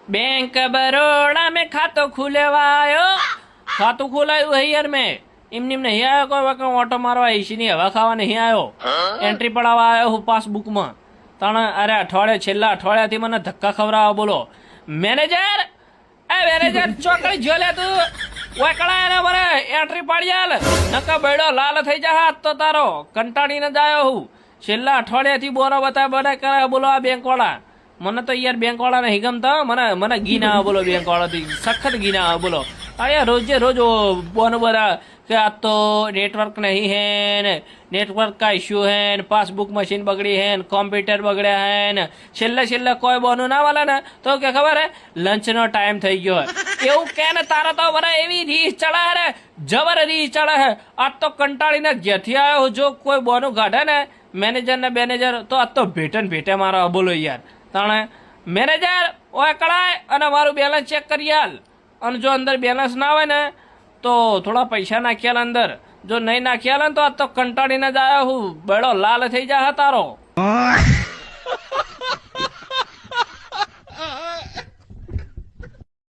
bank Baroda में खातो खुलवायो खाતું ખોલાયું હે યાર મેં એમને નહીં આવ્યો કોઈ વખત ઓટો મારવા એસીની હવા ખાવા નહીં આવ્યો એન્ટ્રી પડાવવા આવ્યો હું પાસબુકમાં અરે અઠવાડિયે છેલ્લા અઠવાડિયાથી મને ધક્કા ખવડાવો બોલો મેનેજર ચોકડી જો લે તું ઓકળા એને બરે એન્ટ્રી પાડી આલ નકા બેડો લાલ થઈ જા હાથ તો તારો કંટાળીને જ આવ્યો હું છેલ્લા અઠવાડિયાથી બોરો બતા કરે બોલો આ બેંક વાળા મને તો યાર બેંક વાળા નહીં ગમતા મને ઘી ના આવે બોલો બેંક વાળાથી સખત ઘી ના આવે બોલો અરે રોજે રોજ બોનો બધા કે આ તો नेटवर्क नहीं है ने नेटवर्क का इश्यू है ने पासबुक मशीन बगड़ी है ने कॉम्प्यूटर बगड़્યા है ने છેલ્લે કોઈ બોનું ના વાલા ને તો કે ખબર હે લંચ નો ટાઈમ થઈ ગયો હે એવું કે ને તારા તો બરા એવી રીસ ચડે હે જબર રીસ ચડે હે આ તો કંટાળીને ઘેરથી આવ્યો જો કોઈ બોનું કાઢે ને મેનેજર તો આ તો ભેટે મારો બોલો યાર તાણે મેનેજર ઓય કળાય અને મારું બેલેન્સ ચેક કરી આલ અને જો અંદર બેલેન્સ ના હોય ને તો થોડા પૈસા નાખ્યા અંદર જો નહીં નાખ્યા ને તો આ તો કંટાળીને જ આવ્યો હું બેડો લાલ થઈ જા તારો